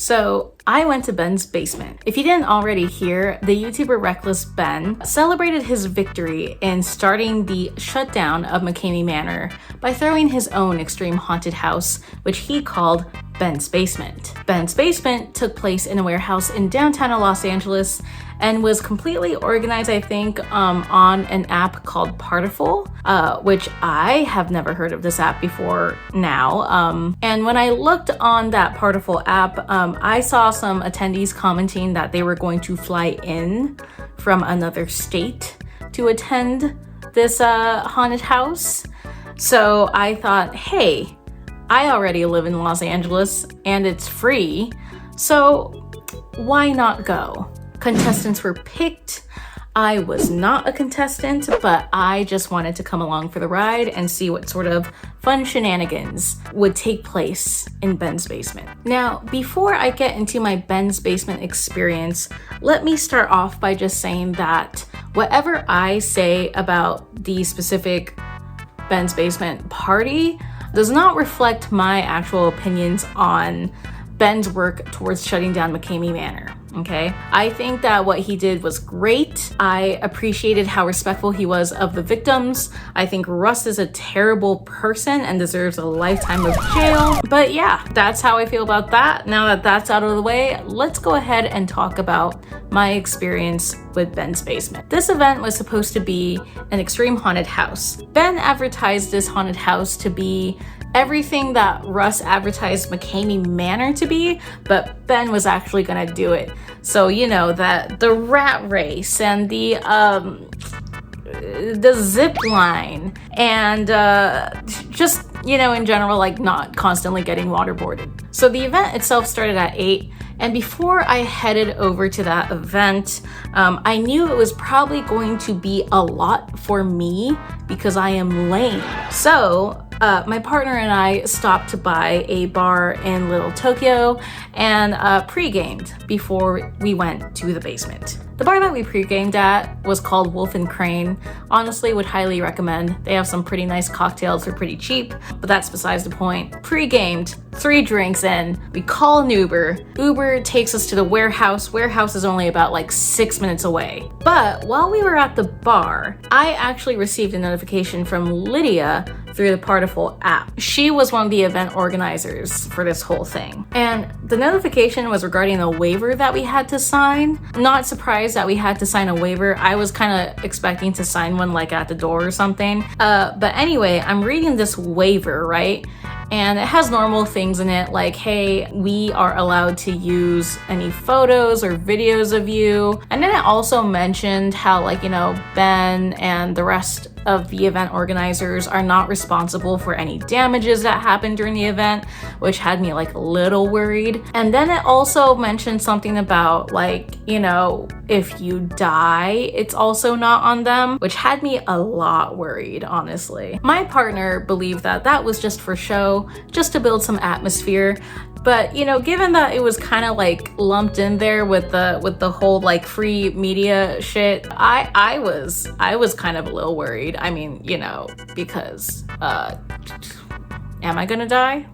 So I went to Ben's basement. If you didn't already hear, the YouTuber Reckless Ben celebrated his victory in starting the shutdown of McKamey Manor by throwing his own extreme haunted house, which he called Ben's Basement. Ben's Basement took place in a warehouse in downtown Los Angeles and was completely organized, I think, on an app called Partiful, which I have never heard of this app before now. And when I looked on that Partiful app, I saw some attendees commenting that they were going to fly in from another state to attend this haunted house. So I thought, hey, I already live in Los Angeles and it's free, so why not go? Contestants were picked. I was not a contestant, but I just wanted to come along for the ride and see what sort of fun shenanigans would take place in Ben's basement. Now, before I get into my Ben's basement experience, let me start off by just saying that whatever I say about the specific Ben's basement party does not reflect my actual opinions on Ben's work towards shutting down McKamey Manor. Okay, I think that what he did was great. I appreciated how respectful he was of the victims. I think Russ is a terrible person and deserves a lifetime of jail. But yeah, that's how I feel about that. Now that that's out of the way, let's go ahead and talk about my experience with Ben's basement. This event was supposed to be an extreme haunted house. Ben advertised this haunted house to be everything that Russ advertised McKamey Manor to be, but Ben was actually gonna do it. So, you know, that the rat race and the zip line and just, you know, in general, like not constantly getting waterboarded. So the event itself started at 8. And before I headed over to that event, I knew it was probably going to be a lot for me because I am lame. So my partner and I stopped by a bar in Little Tokyo and pre-gamed before we went to the basement. The bar that we pre-gamed at was called Wolf and Crane. Honestly, would highly recommend. They have some pretty nice cocktails for pretty cheap, but that's besides the point. Pre-gamed, 3 drinks in, we call an Uber. Uber takes us to the warehouse. Warehouse is only about like 6 minutes away. But while we were at the bar, I actually received a notification from Lydia through the Partiful app. She was one of the event organizers for this whole thing. And the notification was regarding a waiver that we had to sign. Not surprised that we had to sign a waiver. I was kind of expecting to sign one like at the door or something. But anyway, I'm reading this waiver, right? And it has normal things in it like, hey, we are allowed to use any photos or videos of you. And then it also mentioned how, like, you know, Ben and the rest of the event organizers are not responsible for any damages that happened during the event, which had me like a little worried. And then it also mentioned something about, like, you know, if you die, it's also not on them, which had me a lot worried, honestly. My partner believed that that was just for show, just to build some atmosphere. But, you know, given that it was kind of like lumped in there with the whole like free media shit, I was kind of a little worried. I mean, you know, because am I gonna die?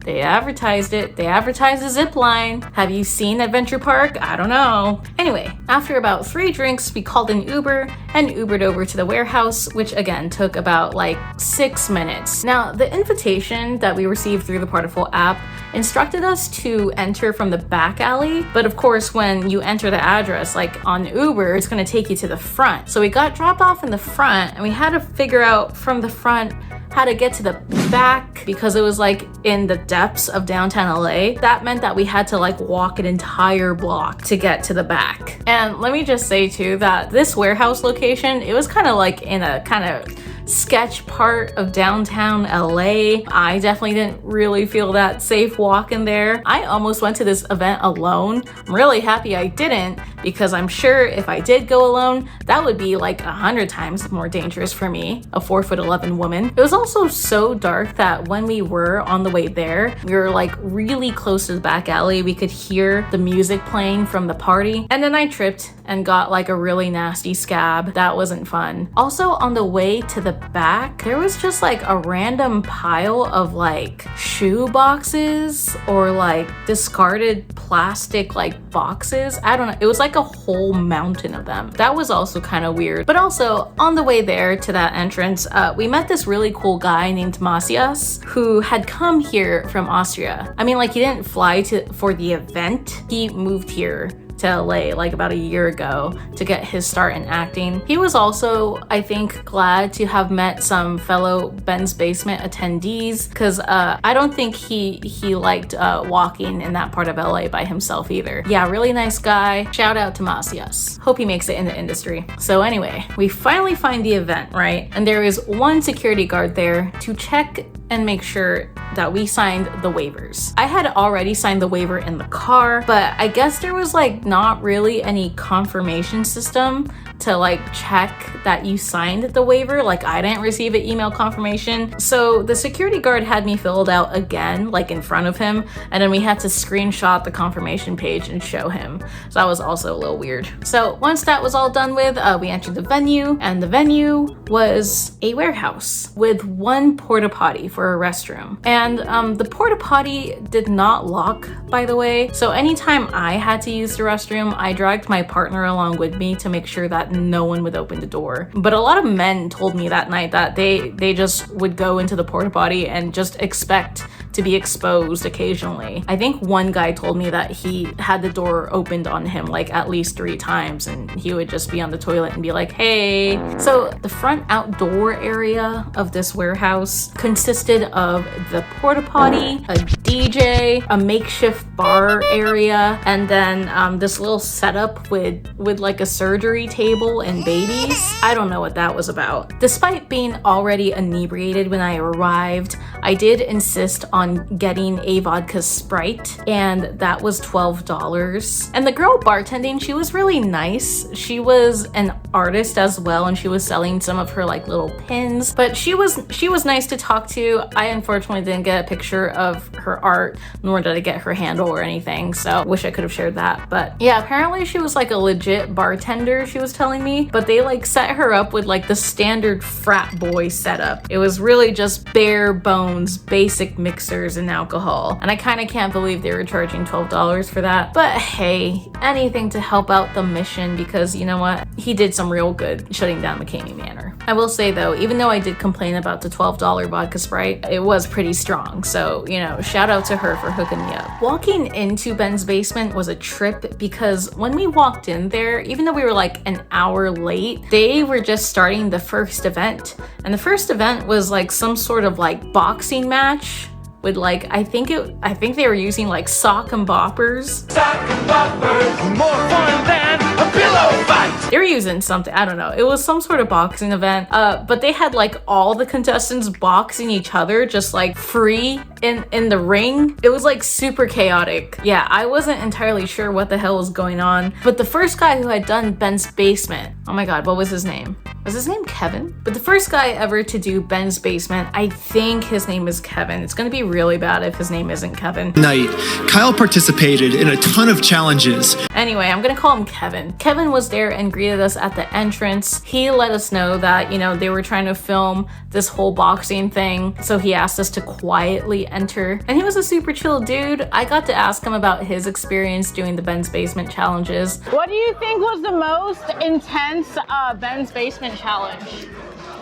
They advertised it. They advertised the zip line. Have you seen Adventure Park? I don't know. Anyway, after about 3 drinks, we called an Uber and Ubered over to the warehouse, which again took about like 6 minutes. Now, the invitation that we received through the Partiful app instructed us to enter from the back alley. But of course, when you enter the address, like on Uber, it's gonna take you to the front. So we got dropped off in the front and we had to figure out from the front how to get to the back because it was like in the depths of downtown LA. That meant that we had to like walk an entire block to get to the back. And let me just say too that this warehouse location, it was kind of like in a kind of sketch part of downtown LA. I definitely didn't really feel that safe walking there. I almost went to this event alone. I'm really happy I didn't because I'm sure if I did go alone, that would be like 100 times more dangerous for me, a 4'11" woman. It was also so dark that when we were on the way there, we were like really close to the back alley. We could hear the music playing from the party. And then I tripped and got like a really nasty scab. That wasn't fun. Also, on the way to the back, there was just like a random pile of like shoe boxes or like discarded plastic like boxes. I don't know. It was like a whole mountain of them. That was also kind of weird. But also, on the way there to that entrance, we met this really cool guy named Macias who had come here from Austria. I mean, like, he didn't fly for the event. He moved here to LA like about a year ago to get his start in acting. He was also, I think, glad to have met some fellow Ben's Basement attendees, because I don't think he liked walking in that part of LA by himself either. Yeah, really nice guy. Shout out to Macias. Hope he makes it in the industry. So anyway, we finally find the event, right? And there is one security guard there to check and make sure that we signed the waivers. I had already signed the waiver in the car, but I guess there was like not really any confirmation system to like check that you signed the waiver. Like, I didn't receive an email confirmation. So the security guard had me filled out again, like in front of him, and then we had to screenshot the confirmation page and show him. So that was also a little weird. So once that was all done with, we entered the venue, and the venue was a warehouse with one porta potty for a restroom. And the porta potty did not lock, by the way. So anytime I had to use the restroom, I dragged my partner along with me to make sure that no one would open the door. But a lot of men told me that night that they just would go into the porta potty and just expect to be exposed occasionally. I think one guy told me that he had the door opened on him like at least 3 times, and he would just be on the toilet and be like, hey. So the front outdoor area of this warehouse consisted of the porta potty, a DJ, a makeshift bar area, and then this little setup with like a surgery table and babies. I don't know what that was about. Despite being already inebriated when I arrived, I did insist on getting a vodka Sprite, and that was $12. And the girl bartending, she was really nice. She was an artist as well, and she was selling some of her like little pins, but she was nice to talk to. I unfortunately didn't get a picture of her art, nor did I get her handle or anything, so wish I could have shared that. But yeah, apparently she was like a legit bartender, she was telling me, but they like set her up with like the standard frat boy setup. It was really just bare bones, basic mixers and alcohol, and I kind of can't believe they were charging $12 for that. But hey, anything to help out the mission, because you know what, he did some real good shutting down McCamey Manor. I will say though, even though I did complain about the $12 vodka Sprite, it was pretty strong, so you know, shout out to her for hooking me up. Walking into Ben's Basement was a trip, because when we walked in there, even though we were like an hour late, they were just starting the first event, and the first event was like some sort of like boxing match with like, I think they were using like sock and boppers. Sock and boppers, more fun than a pillow fight. They were using something, I don't know. It was some sort of boxing event, but they had like all the contestants boxing each other just like free in the ring. It was like super chaotic. Yeah, I wasn't entirely sure what the hell was going on, but the first guy who had done Ben's Basement, oh my god, what was his name? Was his name Kevin? But the first guy ever to do Ben's Basement, I think his name is Kevin. It's gonna be really bad if his name isn't Kevin. Night, Kyle participated in a ton of challenges. Anyway, I'm gonna call him Kevin. Kevin was there and greeted us at the entrance. He let us know that, you know, they were trying to film this whole boxing thing, so he asked us to quietly enter. And he was a super chill dude. I got to ask him about his experience doing the Ben's Basement challenges. What do you think was the most intense Ben's Basement challenge?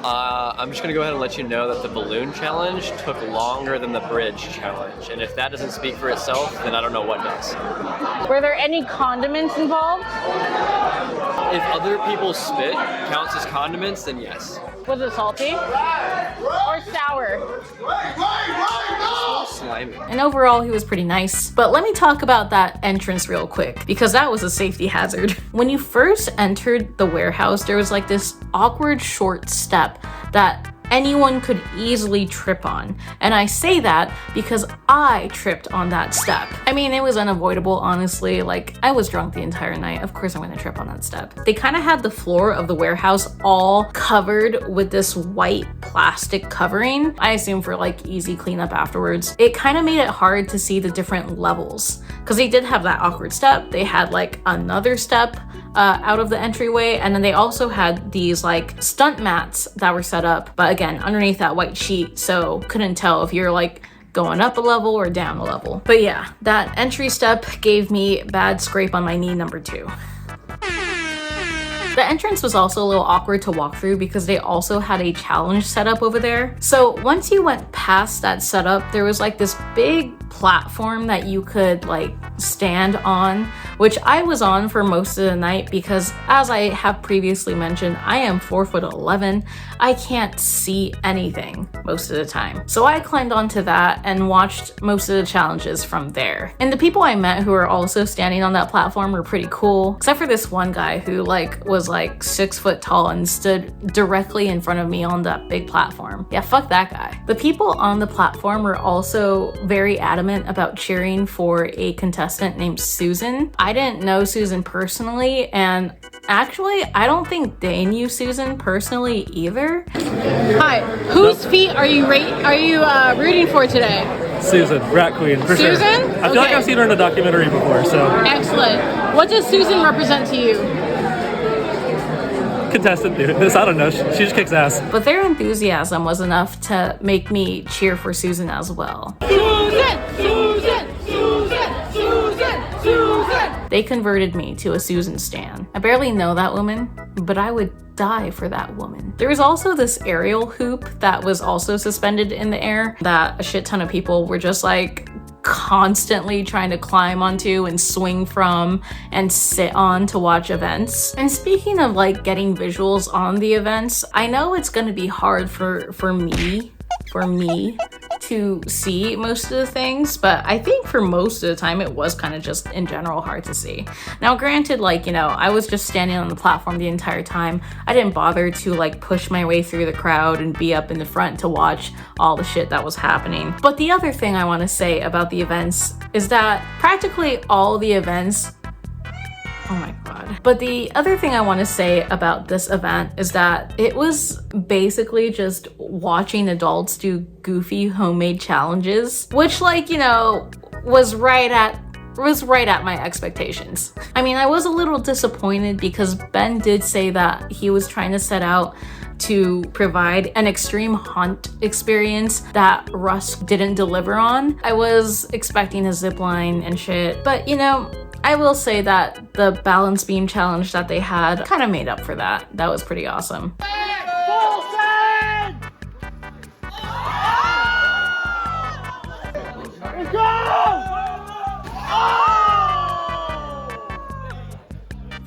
I'm just gonna go ahead and let you know that the balloon challenge took longer than the bridge challenge, and if that doesn't speak for itself, then I don't know what does. Were there any condiments involved? If other people's spit counts as condiments, then yes. Was it salty or sour? Slimy. And overall, he was pretty nice. But let me talk about that entrance real quick, because that was a safety hazard. When you first entered the warehouse, there was like this awkward short step that anyone could easily trip on. And I say that because I tripped on that step. I mean, it was unavoidable, honestly. Like, I was drunk the entire night. Of course I'm gonna trip on that step. They kind of had the floor of the warehouse all covered with this white plastic covering. I assume for like easy cleanup afterwards. It kind of made it hard to see the different levels because they did have that awkward step. They had like another step out of the entryway, and then they also had these like stunt mats that were set up, but again, underneath that white sheet, so couldn't tell if you're like going up a level or down a level. But yeah, that entry step gave me bad scrape on my knee number 2. The entrance was also a little awkward to walk through because they also had a challenge set up over there. So once you went past that setup, there was like this big platform that you could like stand on, which I was on for most of the night because, as I have previously mentioned, I am 4'11". I can't see anything most of the time. So I climbed onto that and watched most of the challenges from there. And the people I met who were also standing on that platform were pretty cool, except for this one guy who like was like 6 foot tall and stood directly in front of me on that big platform. Yeah, fuck that guy. The people on the platform were also very adamant about cheering for a contestant named Susan. I didn't know Susan personally, and actually, I don't think they knew Susan personally either. Hi, whose feet are you rooting for today? Susan, Rat Queen, for sure. Susan? I feel like I've seen her in a documentary before, so. Excellent. What does Susan represent to you? Contestant, dude. I don't know. She just kicks ass. But their enthusiasm was enough to make me cheer for Susan as well. Susan! Susan! Susan! Susan! Susan! They converted me to a Susan stan. I barely know that woman, but I would die for that woman. There was also this aerial hoop that was also suspended in the air that a shit ton of people were just like constantly trying to climb onto and swing from and sit on to watch events. And speaking of like getting visuals on the events, I know it's going to be hard for me to see most of the things, but I think for most of the time it was kind of just in general hard to see. Now granted, like, you know, I was just standing on the platform the entire time. I didn't bother to like push my way through the crowd and be up in the front to watch all the shit that was happening. But the other thing I want to say about the events is that practically all the events, oh my god. But the other thing I want to say about this event is that it was basically just watching adults do goofy homemade challenges, which, like, you know, was right at my expectations. I mean, I was a little disappointed because Ben did say that he was trying to set out to provide an extreme haunt experience that Rusk didn't deliver on. I was expecting a zip line and shit, but you know, I will say that the balance beam challenge that they had kind of made up for that. That was pretty awesome. Let's go!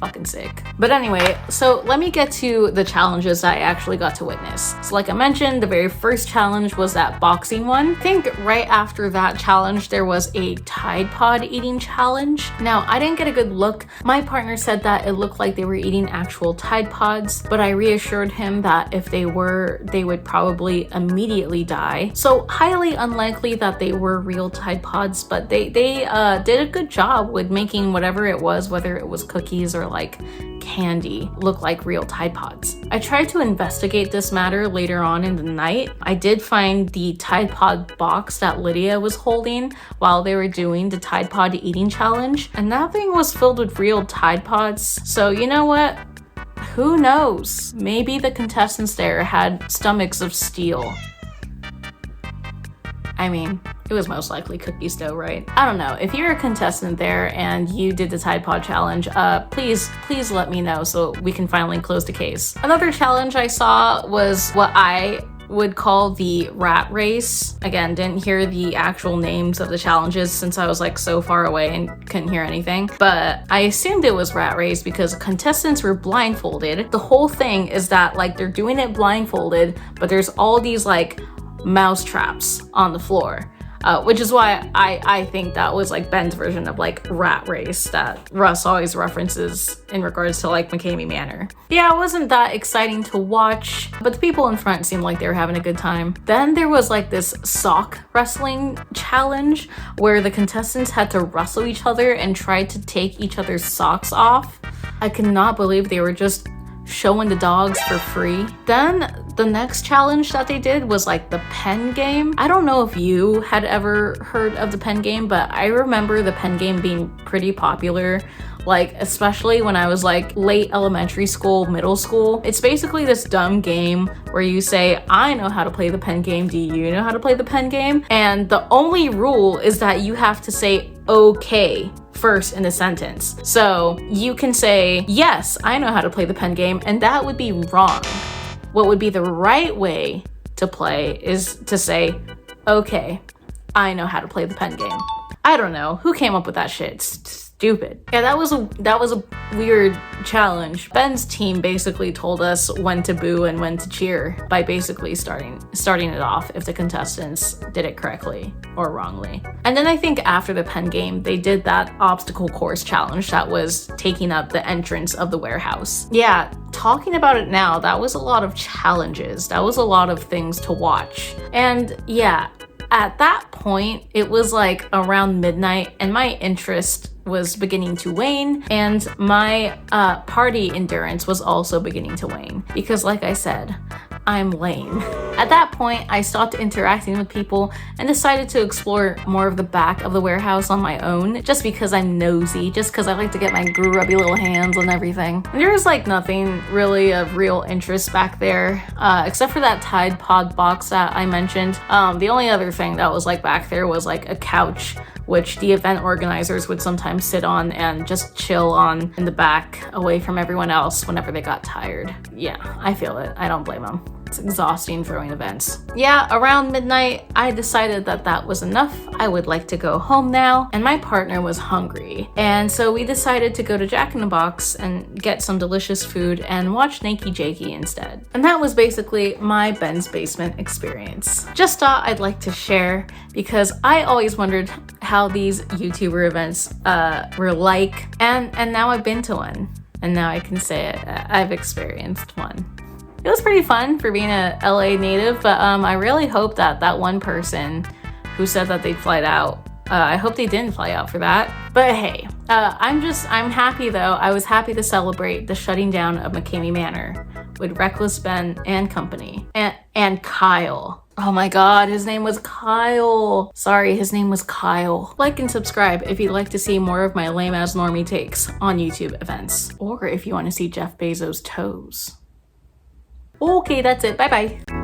Fucking sick. But anyway, so let me get to the challenges I actually got to witness. So like I mentioned, the very first challenge was that boxing one. I think right after that challenge, there was a Tide Pod eating challenge. Now, I didn't get a good look. My partner said that it looked like they were eating actual Tide Pods, but I reassured him that if they were, they would probably immediately die. So highly unlikely that they were real Tide Pods, but they did a good job with making whatever it was, whether it was cookies or like candy, look like real Tide Pods. I tried to investigate this matter later on in the night. I did find the Tide Pod box that Lydia was holding while they were doing the Tide Pod eating challenge, and that thing was filled with real Tide Pods. So you know what? Who knows? Maybe the contestants there had stomachs of steel. I mean, it was most likely cookies dough, right? I don't know. If you're a contestant there and you did the Tide Pod challenge, please let me know so we can finally close the case. Another challenge I saw was what I would call the rat race. Again, didn't hear the actual names of the challenges since I was like so far away and couldn't hear anything, but I assumed it was rat race because contestants were blindfolded. The whole thing is that like they're doing it blindfolded, but there's all these like mouse traps on the floor. which is why I think that was like Ben's version of like Rat Race that Russ always references in regards to like McCamey Manor. Yeah, it wasn't that exciting to watch, but the people in front seemed like they were having a good time. Then there was like this sock wrestling challenge where the contestants had to wrestle each other and try to take each other's socks off. I cannot believe they were just showing the dogs for free. Then the next challenge that they did was like the pen game. I don't know if you had ever heard of the pen game, but I remember the pen game being pretty popular, like especially when I was like late elementary school, middle school. It's basically this dumb game where you say, I know how to play the pen game, do you know how to play the pen game? And the only rule is that you have to say okay first in the sentence. So you can say, yes, I know how to play the pen game, and that would be wrong. What would be the right way to play is to say, okay, I know how to play the pen game. I don't know who came up with that shit. It's stupid. Yeah, that was a weird challenge. Ben's team basically told us when to boo and when to cheer by basically starting it off if the contestants did it correctly or wrongly. And then I think after the pen game, they did that obstacle course challenge that was taking up the entrance of the warehouse. Yeah, talking about it now, that was a lot of challenges. That was a lot of things to watch. And yeah, at that point, it was like around midnight and my interest was beginning to wane, and my party endurance was also beginning to wane because, like I said, I'm lame. At that point, I stopped interacting with people and decided to explore more of the back of the warehouse on my own, just because I'm nosy, just because I like to get my grubby little hands on everything. And there was like nothing really of real interest back there, except for that Tide Pod box that I mentioned. The only other thing that was like back there was like a couch, which the event organizers would sometimes sit on and just chill on in the back away from everyone else whenever they got tired. Yeah, I feel it. I don't blame them. It's exhausting throwing events. Yeah, around midnight, I decided that that was enough. I would like to go home now, and my partner was hungry. And so we decided to go to Jack in the Box and get some delicious food and watch Nakey Jakey instead. And that was basically my Ben's Basement experience. Just thought I'd like to share because I always wondered how these YouTuber events were like, and now I've been to one. And now I can say it, I've experienced one. It was pretty fun for being a LA native, but I really hope that that one person who said that they'd fly out, I hope they didn't fly out for that. But hey, I'm happy though. I was happy to celebrate the shutting down of McCamey Manor with Reckless Ben and company. And Kyle. Oh my god, his name was Kyle. Sorry, his name was Kyle. Like and subscribe if you'd like to see more of my lame ass normie takes on YouTube events. Or if you want to see Jeff Bezos' toes. Okay, that's it. Bye-bye.